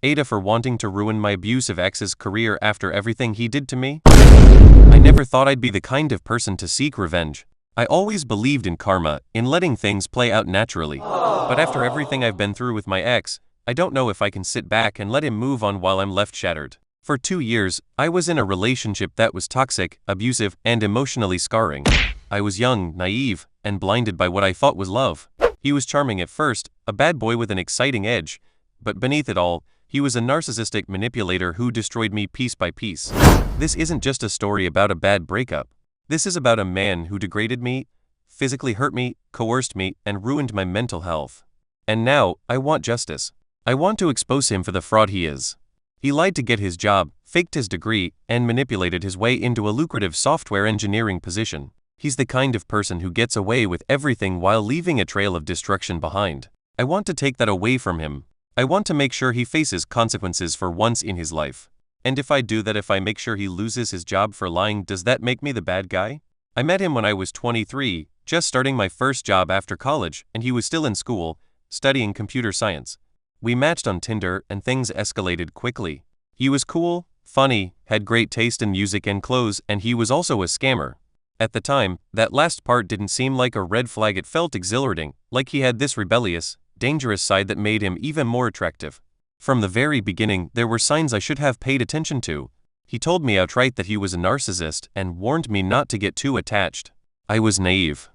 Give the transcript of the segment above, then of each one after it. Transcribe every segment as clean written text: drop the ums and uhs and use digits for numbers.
Aitah for wanting to ruin my abusive ex's career after everything he did to me? I never thought I'd be the kind of person to seek revenge. I always believed in karma, in letting things play out naturally. But after everything I've been through with my ex, I don't know if I can sit back and let him move on while I'm left shattered. For 2 years, I was in a relationship that was toxic, abusive, and emotionally scarring. I was young, naive, and blinded by what I thought was love. He was charming at first, a bad boy with an exciting edge, but beneath it all, he was a narcissistic manipulator who destroyed me piece by piece. This isn't just a story about a bad breakup. This is about a man who degraded me, physically hurt me, coerced me, and ruined my mental health. And now, I want justice. I want to expose him for the fraud he is. He lied to get his job, faked his degree, and manipulated his way into a lucrative software engineering position. He's the kind of person who gets away with everything while leaving a trail of destruction behind. I want to take that away from him. I want to make sure he faces consequences for once in his life. And if I do that, if I make sure he loses his job for lying, does that make me the bad guy? I met him when I was 23, just starting my first job after college, and he was still in school, studying computer science. We matched on Tinder and things escalated quickly. He was cool, funny, had great taste in music and clothes, and he was also a scammer. At the time, that last part didn't seem like a red flag. It felt exhilarating, like he had this rebellious, dangerous side that made him even more attractive. From the very beginning, there were signs I should have paid attention to. He told me outright that he was a narcissist and warned me not to get too attached. I was naive.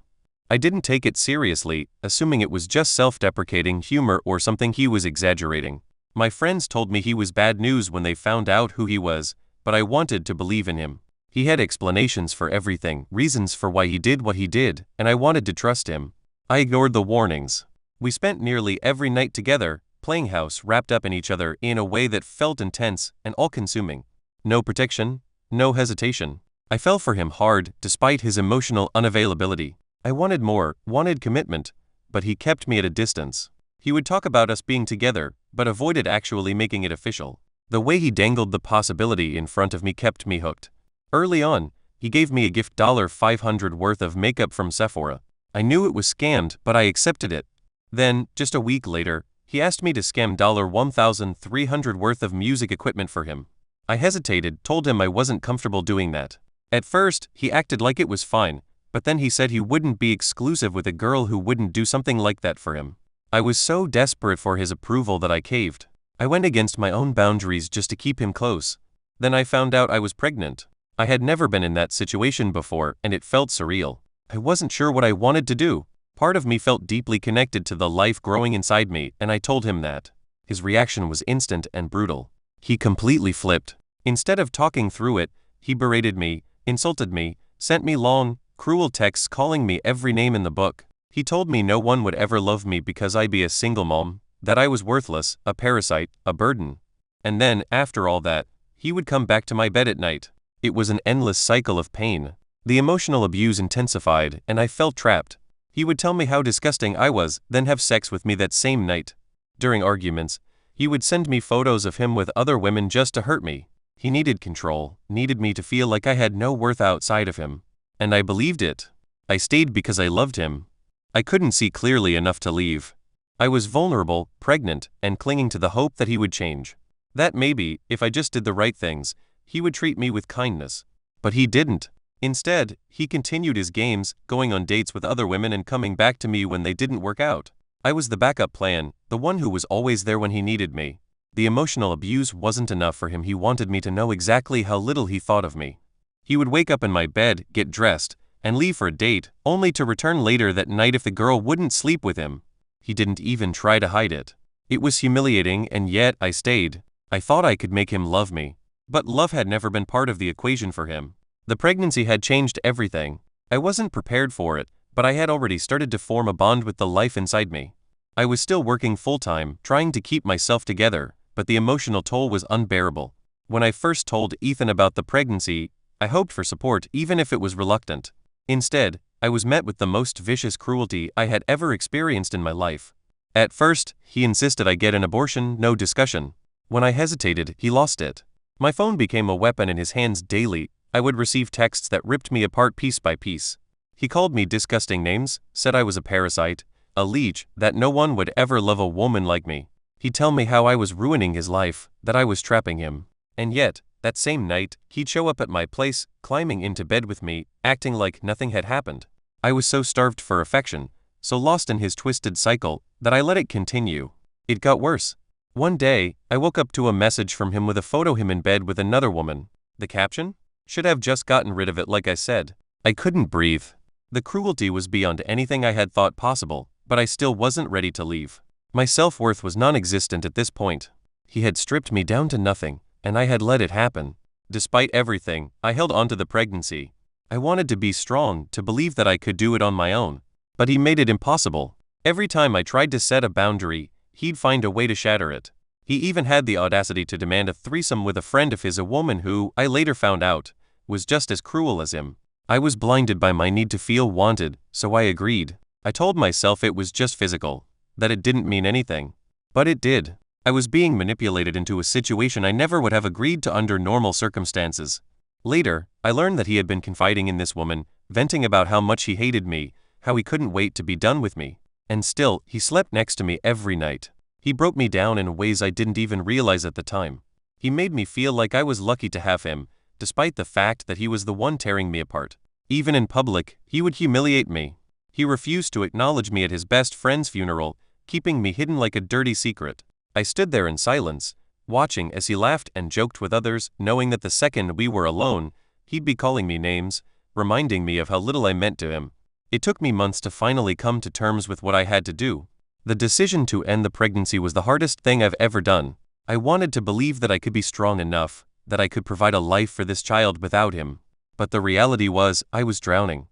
I didn't take it seriously, assuming it was just self-deprecating humor or something he was exaggerating. My friends told me he was bad news when they found out who he was, but I wanted to believe in him. He had explanations for everything, reasons for why he did what he did, and I wanted to trust him. I ignored the warnings. We spent nearly every night together, playing house, wrapped up in each other in a way that felt intense and all-consuming. No protection, no hesitation. I fell for him hard, despite his emotional unavailability. I wanted more, wanted commitment, but he kept me at a distance. He would talk about us being together, but avoided actually making it official. The way he dangled the possibility in front of me kept me hooked. Early on, he gave me a gift $500 worth of makeup from Sephora. I knew it was scammed, but I accepted it. Then, just a week later, he asked me to scam $1,300 worth of music equipment for him. I hesitated, told him I wasn't comfortable doing that. At first, he acted like it was fine, but then he said he wouldn't be exclusive with a girl who wouldn't do something like that for him. I was so desperate for his approval that I caved. I went against my own boundaries just to keep him close. Then I found out I was pregnant. I had never been in that situation before, and it felt surreal. I wasn't sure what I wanted to do. Part of me felt deeply connected to the life growing inside me, and I told him that. His reaction was instant and brutal. He completely flipped. Instead of talking through it, he berated me, insulted me, sent me long, cruel texts calling me every name in the book. He told me no one would ever love me because I'd be a single mom, that I was worthless, a parasite, a burden. And then, after all that, he would come back to my bed at night. It was an endless cycle of pain. The emotional abuse intensified, and I felt trapped. He would tell me how disgusting I was, then have sex with me that same night. During arguments, he would send me photos of him with other women just to hurt me. He needed control, needed me to feel like I had no worth outside of him. And I believed it. I stayed because I loved him. I couldn't see clearly enough to leave. I was vulnerable, pregnant, and clinging to the hope that he would change. That maybe, if I just did the right things, he would treat me with kindness. But he didn't. Instead, he continued his games, going on dates with other women and coming back to me when they didn't work out. I was the backup plan, the one who was always there when he needed me. The emotional abuse wasn't enough for him. He wanted me to know exactly how little he thought of me. He would wake up in my bed, get dressed, and leave for a date, only to return later that night if the girl wouldn't sleep with him. He didn't even try to hide it. It was humiliating, and yet I stayed. I thought I could make him love me. But love had never been part of the equation for him. The pregnancy had changed everything. I wasn't prepared for it, but I had already started to form a bond with the life inside me. I was still working full-time, trying to keep myself together, but the emotional toll was unbearable. When I first told Ethan about the pregnancy, I hoped for support even if it was reluctant. Instead, I was met with the most vicious cruelty I had ever experienced in my life. At first, he insisted I get an abortion, no discussion. When I hesitated, he lost it. My phone became a weapon in his hands daily. I would receive texts that ripped me apart piece by piece. He called me disgusting names, said I was a parasite, a leech, that no one would ever love a woman like me. He'd tell me how I was ruining his life, that I was trapping him. And yet, that same night, he'd show up at my place, climbing into bed with me, acting like nothing had happened. I was so starved for affection, so lost in his twisted cycle, that I let it continue. It got worse. One day, I woke up to a message from him with a photo of him in bed with another woman. The caption? Should have just gotten rid of it like I said. I couldn't breathe. The cruelty was beyond anything I had thought possible, but I still wasn't ready to leave. My self-worth was non-existent at this point. He had stripped me down to nothing, and I had let it happen. Despite everything, I held on to the pregnancy. I wanted to be strong, to believe that I could do it on my own. But he made it impossible. Every time I tried to set a boundary, he'd find a way to shatter it. He even had the audacity to demand a threesome with a friend of his, a woman who, I later found out, was just as cruel as him. I was blinded by my need to feel wanted, so I agreed. I told myself it was just physical, that it didn't mean anything. But it did. I was being manipulated into a situation I never would have agreed to under normal circumstances. Later, I learned that he had been confiding in this woman, venting about how much he hated me, how he couldn't wait to be done with me. And still, he slept next to me every night. He broke me down in ways I didn't even realize at the time. He made me feel like I was lucky to have him, despite the fact that he was the one tearing me apart. Even in public, he would humiliate me. He refused to acknowledge me at his best friend's funeral, keeping me hidden like a dirty secret. I stood there in silence, watching as he laughed and joked with others, knowing that the second we were alone, he'd be calling me names, reminding me of how little I meant to him. It took me months to finally come to terms with what I had to do. The decision to end the pregnancy was the hardest thing I've ever done. I wanted to believe that I could be strong enough, that I could provide a life for this child without him. But the reality was, I was drowning.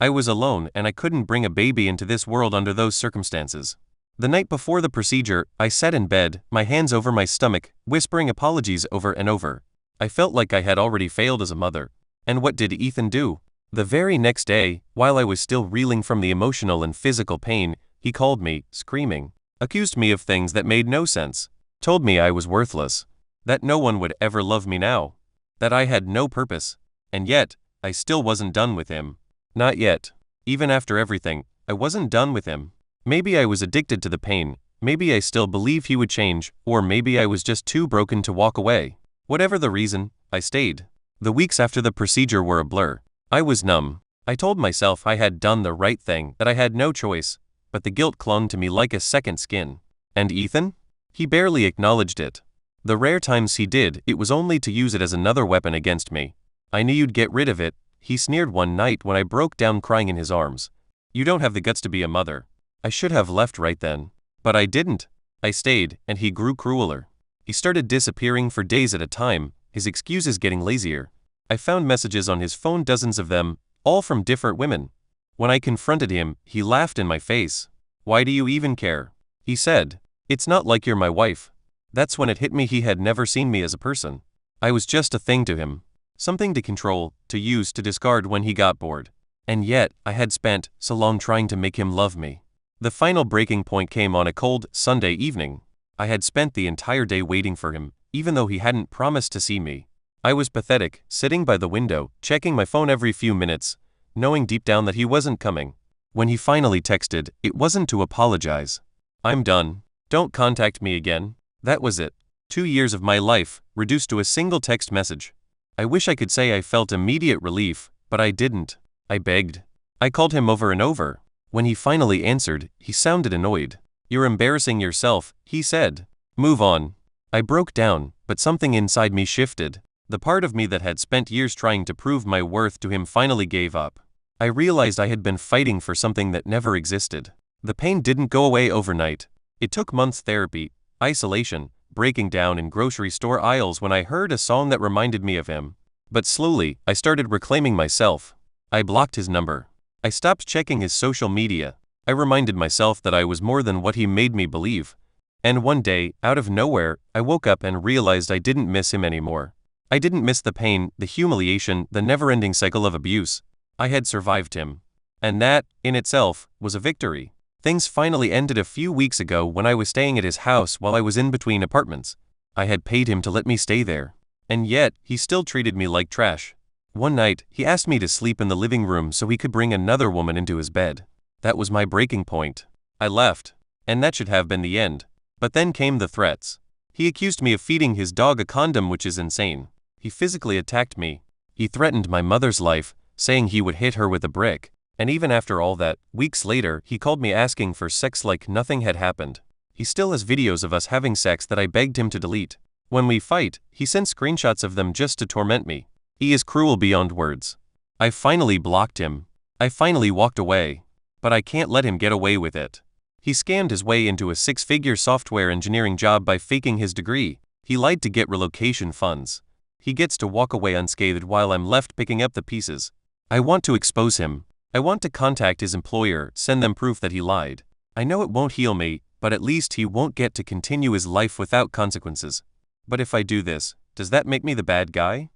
I was alone, and I couldn't bring a baby into this world under those circumstances. The night before the procedure, I sat in bed, my hands over my stomach, whispering apologies over and over. I felt like I had already failed as a mother. And what did Ethan do? The very next day, while I was still reeling from the emotional and physical pain, he called me, screaming, accused me of things that made no sense, told me I was worthless, that no one would ever love me now, that I had no purpose. And yet, I still wasn't done with him. Not yet. Even after everything, I wasn't done with him. Maybe I was addicted to the pain, maybe I still believed he would change, or maybe I was just too broken to walk away. Whatever the reason, I stayed. The weeks after the procedure were a blur. I was numb. I told myself I had done the right thing, that I had no choice, but the guilt clung to me like a second skin. And Ethan? He barely acknowledged it. The rare times he did, it was only to use it as another weapon against me. I knew you'd get rid of it, he sneered one night when I broke down crying in his arms. You don't have the guts to be a mother. I should have left right then. But I didn't. I stayed, and he grew crueler. He started disappearing for days at a time, his excuses getting lazier. I found messages on his phone, dozens of them, all from different women. When I confronted him, he laughed in my face. Why do you even care? He said. It's not like you're my wife. That's when it hit me, he had never seen me as a person. I was just a thing to him. Something to control, to use, to discard when he got bored. And yet, I had spent so long trying to make him love me. The final breaking point came on a cold Sunday evening. I had spent the entire day waiting for him, even though he hadn't promised to see me. I was pathetic, sitting by the window, checking my phone every few minutes, knowing deep down that he wasn't coming. When he finally texted, it wasn't to apologize. I'm done. Don't contact me again. That was it. 2 years of my life, reduced to a single text message. I wish I could say I felt immediate relief, but I didn't. I begged. I called him over and over. When he finally answered, he sounded annoyed. You're embarrassing yourself, he said. Move on. I broke down, but something inside me shifted. The part of me that had spent years trying to prove my worth to him finally gave up. I realized I had been fighting for something that never existed. The pain didn't go away overnight. It took months, therapy, isolation, breaking down in grocery store aisles when I heard a song that reminded me of him. But slowly, I started reclaiming myself. I blocked his number. I stopped checking his social media. I reminded myself that I was more than what he made me believe. And one day, out of nowhere, I woke up and realized I didn't miss him anymore. I didn't miss the pain, the humiliation, the never-ending cycle of abuse. I had survived him. And that, in itself, was a victory. Things finally ended a few weeks ago when I was staying at his house while I was in between apartments. I had paid him to let me stay there. And yet, he still treated me like trash. One night, he asked me to sleep in the living room so he could bring another woman into his bed. That was my breaking point. I left. And that should have been the end. But then came the threats. He accused me of feeding his dog a condom, which is insane. He physically attacked me. He threatened my mother's life, saying he would hit her with a brick. And even after all that, weeks later, he called me asking for sex like nothing had happened. He still has videos of us having sex that I begged him to delete. When we fight, he sends screenshots of them just to torment me. He is cruel beyond words. I finally blocked him. I finally walked away. But I can't let him get away with it. He scammed his way into a 6-figure software engineering job by faking his degree. He lied to get relocation funds. He gets to walk away unscathed while I'm left picking up the pieces. I want to expose him. I want to contact his employer, send them proof that he lied. I know it won't heal me, but at least he won't get to continue his life without consequences. But if I do this, does that make me the bad guy?